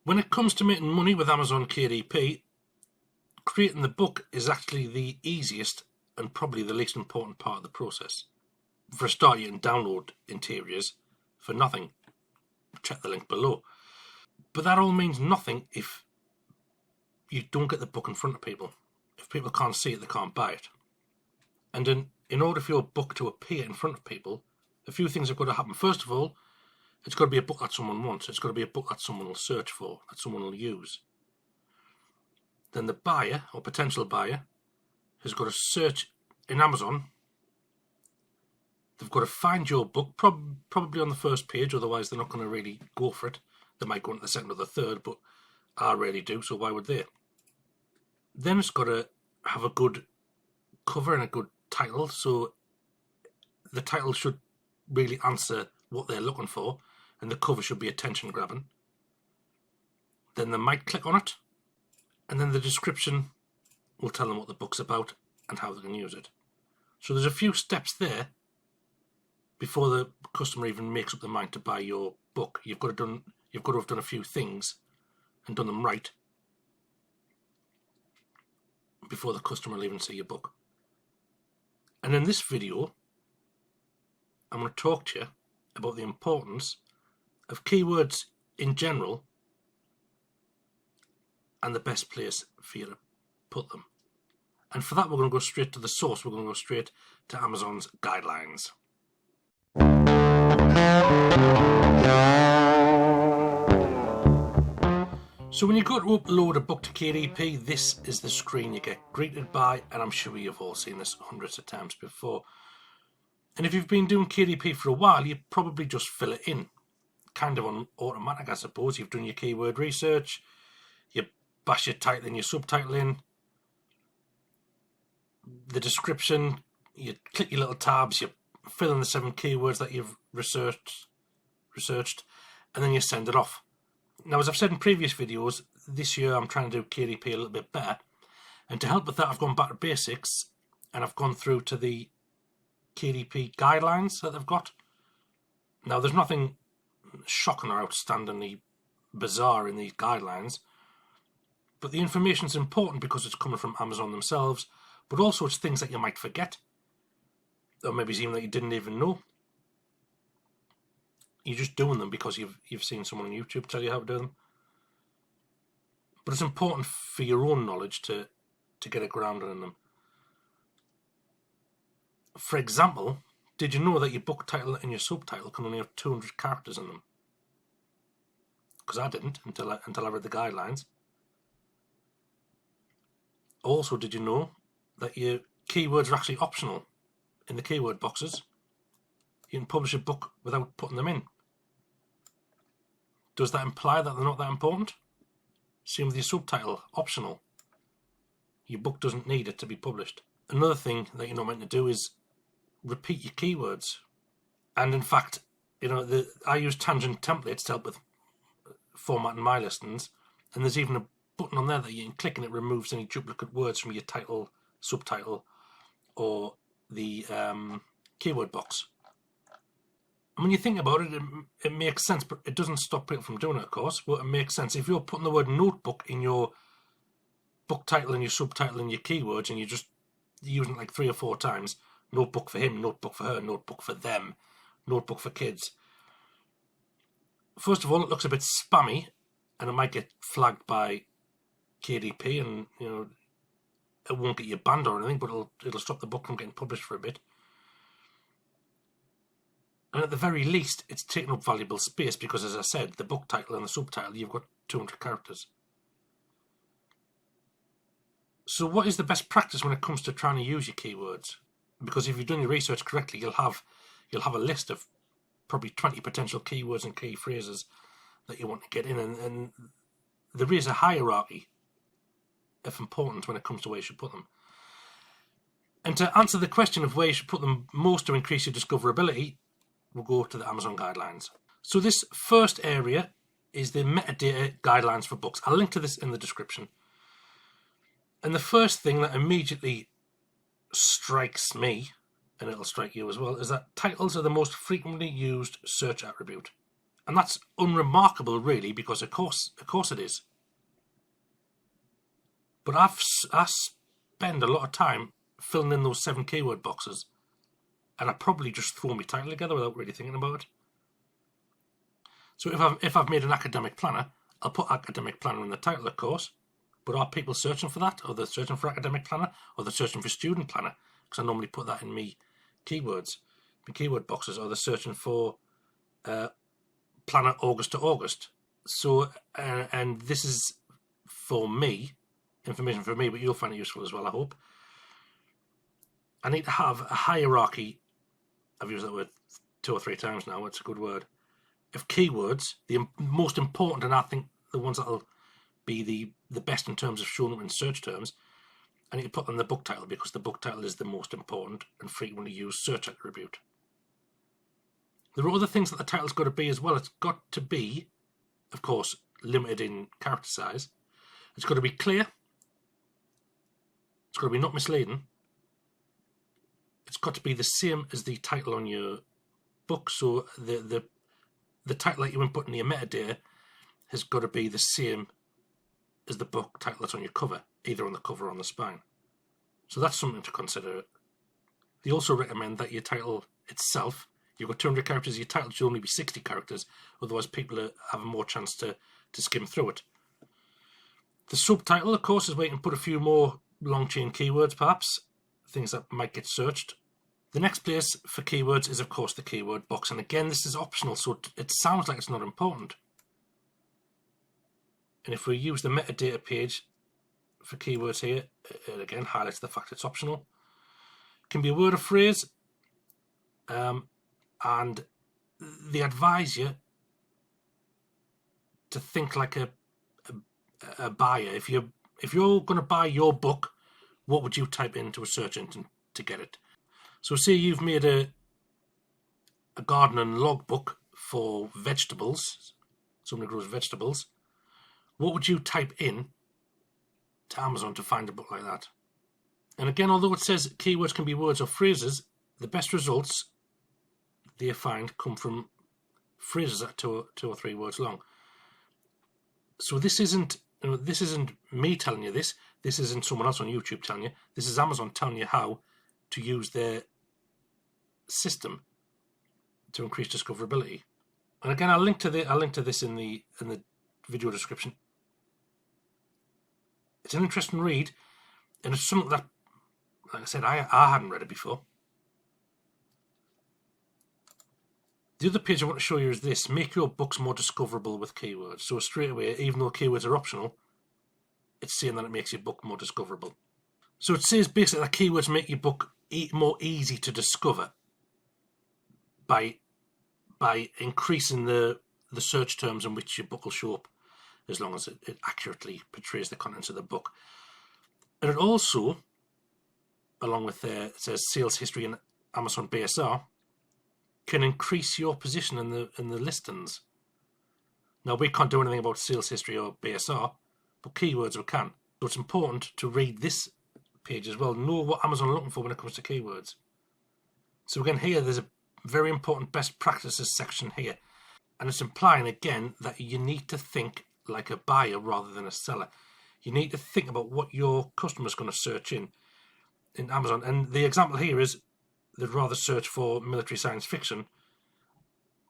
When it comes to making money with Amazon KDP, creating the book is actually the easiest and probably the least important part of the process. For a start, you can download interiors for nothing. Check the link below. But that all means nothing if you don't get the book in front of people. If people can't see it, they can't buy it. And in order for your book to appear in front of people, a few things have got to happen. First of all, it's got to be a book that someone wants. It's got to be a book that someone will search for, that someone will use. Then the buyer, or potential buyer, has got to search in Amazon. They've got to find your book, probably on the first page, otherwise they're not going to really go for it. They might go into the second or the third, but I rarely do, so why would they? Then it's got to have a good cover and a good title, so the title should really answer what they're looking for, and the cover should be attention-grabbing. Then they might click on it, and then the description will tell them what the book's about and how they can use it. So there's a few steps there before the customer even makes up their mind to buy your book. You've got to have done a few things and done them right before the customer will even see your book. And in this video, I'm going to talk to you about the importance of keywords in general and the best place for you to put them. And for that, we're going to go straight to the source. We're going to go straight to Amazon's guidelines. So when you go to upload a book to KDP, this is the screen you get greeted by, and I'm sure you've all seen this hundreds of times before. And if you've been doing KDP for a while, you probably just fill it in, kind of on automatic, I suppose. You've done your keyword research, you bash your title and your subtitle in, the description, you click your little tabs, you fill in the 7 keywords that you've researched, and then you send it off. Now, as I've said in previous videos, this year I'm trying to do KDP a little bit better, and to help with that I've gone back to basics and I've gone through to the KDP guidelines that they've got. Now, there's nothing shocking or outstandingly bizarre in these guidelines, but the information's important because it's coming from Amazon themselves, but also it's things that you might forget, or maybe it's even that you didn't even know. You're just doing them because you've seen someone on YouTube tell you how to do them. But it's important for your own knowledge to get a grounding in them. For example, did you know that your book title and your subtitle can only have 200 characters in them? Because I didn't until I read the guidelines. Also, did you know that your keywords are actually optional in the keyword boxes? You can publish a book without putting them in. Does that imply that they're not that important? Same with your subtitle, optional. Your book doesn't need it to be published. Another thing that you're not meant to do is repeat your keywords. And in fact, I use tangent templates to help with formatting my listings, and there's even a button on there that you can click and it removes any duplicate words from your title, subtitle, or the keyword box. And when you think about it, it makes sense, but it doesn't stop people from doing it, of course. But it makes sense. If you're putting the word notebook in your book title and your subtitle and your keywords, and you're just using it like 3 or 4 times, notebook for him, notebook for her, notebook for them, notebook for kids. First of all, it looks a bit spammy, and it might get flagged by KDP, and it won't get you banned or anything, but it'll stop the book from getting published for a bit. And at the very least, it's taking up valuable space because, as I said, the book title and the subtitle, you've got 200 characters. So what is the best practice when it comes to trying to use your keywords? Because if you've done your research correctly, you'll have a list of probably 20 potential keywords and key phrases that you want to get in, and there is a hierarchy of importance when it comes to where you should put them. And to answer the question of where you should put them most to increase your discoverability, we'll go to the Amazon guidelines. So this first area is the metadata guidelines for books. I'll link to this in the description. And the first thing that immediately strikes me, and it'll strike you as well, is that titles are the most frequently used search attribute. And that's unremarkable, really, because of course it is. But I spend a lot of time filling in those 7 keyword boxes, and I probably just throw my title together without really thinking about it. So if I've made an academic planner, I'll put academic planner in the title, of course. But are people searching for that? Or they're searching for academic planner? Or they're searching for student planner? Because I normally put that in my keywords, my keyword boxes. Or they're searching for planner August to August. So, and this is for me, information for me, but you'll find it useful as well, I hope. I need to have a hierarchy. I've used that word 2 or 3 times now. It's a good word. Of keywords, the most important, and I think the ones that'll be the best in terms of showing up in search terms, I need to put them in the book title, because the book title is the most important and frequently used search attribute. There are other things that the title's got to be as well. It's got to be, of course, limited in character size. It's got to be clear. It's got to be not misleading. It's got to be the same as the title on your book. So the title that you input in your metadata has got to be the same as the book title that's on your cover, either on the cover or on the spine. So that's something to consider. They also recommend that your title itself, you've got 200 characters, your title should only be 60 characters, otherwise people have a more chance to skim through it. The subtitle, of course, is where you can put a few more long chain keywords, perhaps, things that might get searched. The next place for keywords is, of course, the keyword box. And again, this is optional, so it sounds like it's not important. And if we use the metadata page for keywords here, it again highlights the fact it's optional. It can be a word or phrase, and they advise you to think like a buyer. If you're going to buy your book, what would you type into a search engine to get it? So say you've made a gardening logbook for vegetables, somebody grows vegetables, what would you type in to Amazon to find a book like that? And again, although it says keywords can be words or phrases, the best results they find come from phrases that are 2 or 3 words long. So this isn't me telling you this. This isn't someone else on YouTube telling you. This is Amazon telling you how to use their system to increase discoverability. And again, I'll link to this in the video description. It's an interesting read, and it's something that, like I said, I hadn't read it before. The other page I want to show you is this: make your books more discoverable with keywords. So straight away, even though keywords are optional, it's saying that it makes your book more discoverable. So it says basically that keywords make your book more easy to discover by increasing the search terms in which your book will show up, as long as it accurately portrays the contents of the book. And it also, along with it says sales history and Amazon BSR, can increase your position in the listings. Now, we can't do anything about sales history or BSR, but keywords we can. So it's important to read this page as well, know what Amazon are looking for when it comes to keywords. So again, here there's a very important best practices section here, and it's implying again that you need to think like a buyer rather than a seller. You need to think about what your customer's going to search in Amazon. And the example here is they'd rather search for military science fiction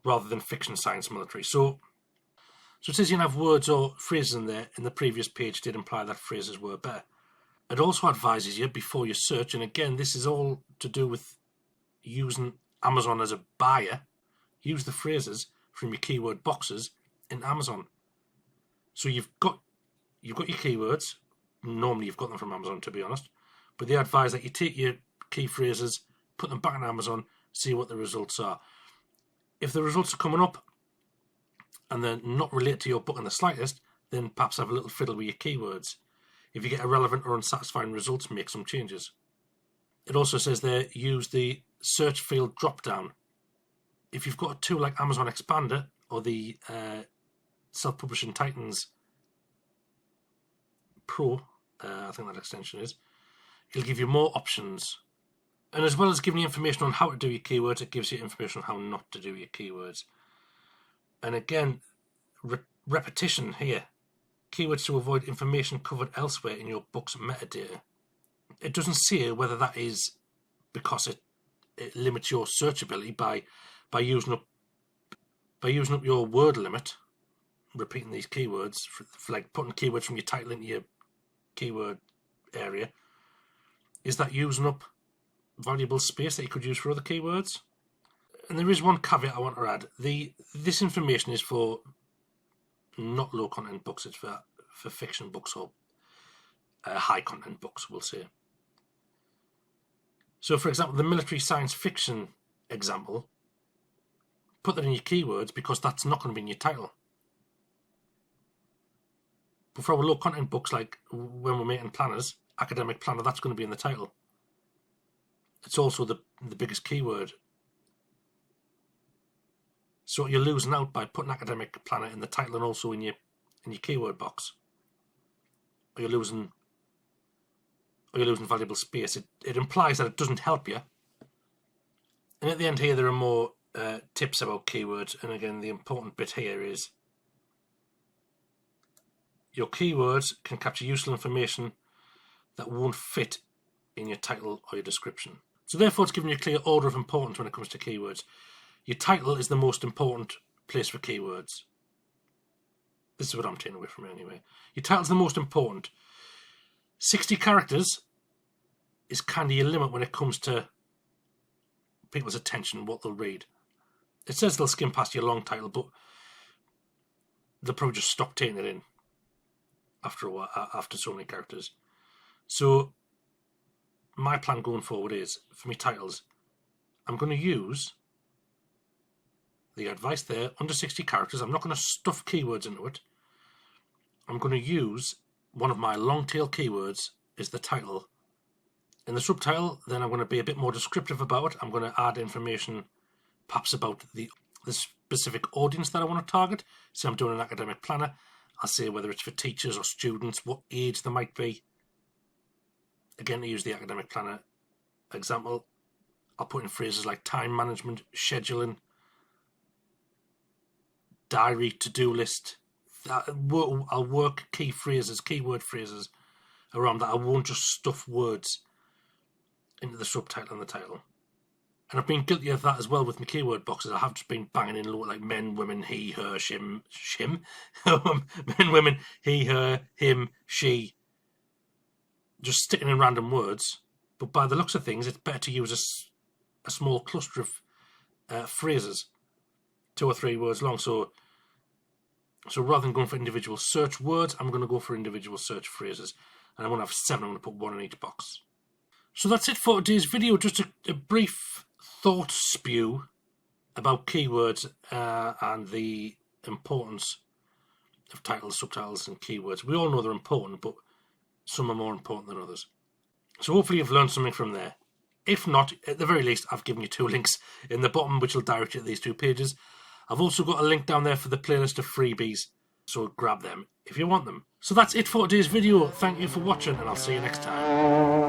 rather than fiction science military. So it says you can have words or phrases in there. In the previous page did imply that phrases were better. It also advises you before you search, and again, this is all to do with using Amazon as a buyer. Use the phrases from your keyword boxes in Amazon. So you've got your keywords. Normally you've got them from Amazon, to be honest, but they advise that you take your key phrases, put them back in Amazon, see what the results are. If the results are coming up and they're not related to your book in the slightest, then perhaps have a little fiddle with your keywords. If you get irrelevant or unsatisfying results, make some changes. It also says there, use the search field drop down. If you've got a tool like Amazon Expander or the Self-Publishing Titans Pro, I think that extension is, it'll give you more options. And as well as giving you information on how to do your keywords, it gives you information on how not to do your keywords. And again, repetition here. Keywords to avoid information covered elsewhere in your book's metadata. It doesn't say whether that is because it limits your searchability by using up your word limit, repeating these keywords, for like putting keywords from your title into your keyword area. Is that using up valuable space that you could use for other keywords? And there is one caveat I want to add. This information is for not low content books, it's for fiction books or high content books, we'll say. So for example, the military science fiction example, put that in your keywords because that's not going to be in your title. But for our low content books, like when we're making planners, academic planner, that's going to be in the title. It's also the biggest keyword. So you're losing out by putting academic planner in the title and also in your keyword box. Or you're losing valuable space. It implies that it doesn't help you. And at the end here, there are more tips about keywords. And again, the important bit here is your keywords can capture useful information that won't fit in your title or your description. So therefore, it's giving you a clear order of importance when it comes to keywords. Your title is the most important place for keywords. This is what I'm taking away from it anyway. Your title's the most important. 60 characters is kind of your limit when it comes to people's attention, what they'll read. It says they'll skim past your long title, but they'll probably just stop taking it in after a while, after so many characters. So my plan going forward is, for me titles, I'm going to use the advice there, under 60 characters. I'm not going to stuff keywords into it. I'm going to use one of my long tail keywords is the title. In the subtitle, then I'm going to be a bit more descriptive about it. I'm going to add information perhaps about the specific audience that I want to target. So I'm doing an academic planner. I'll say whether it's for teachers or students, what age they might be. Again, to use the academic planner example, I'll put in phrases like time management, scheduling, diary, to-do list. I'll work keyword phrases around that. I won't just stuff words into the subtitle and the title. And I've been guilty of that as well with my keyword boxes. I have just been banging in like men, women, he, her, shim, men, women, he, her, him, she. Just sticking in random words. But by the looks of things, it's better to use a small cluster of phrases, 2 or 3 words long. So rather than going for individual search words, I'm going to go for individual search phrases. And I'm going to have 7. I'm going to put 1 in each box. So that's it for today's video. Just a brief thought spew about keywords and the importance of titles, subtitles, and keywords. We all know they're important, but some are more important than others. So hopefully you've learned something from there. If not, at the very least, I've given you 2 links in the bottom which will direct you to these 2 pages. I've also got a link down there for the playlist of freebies, so grab them if you want them. So that's it for today's video. Thank you for watching, and I'll see you next time.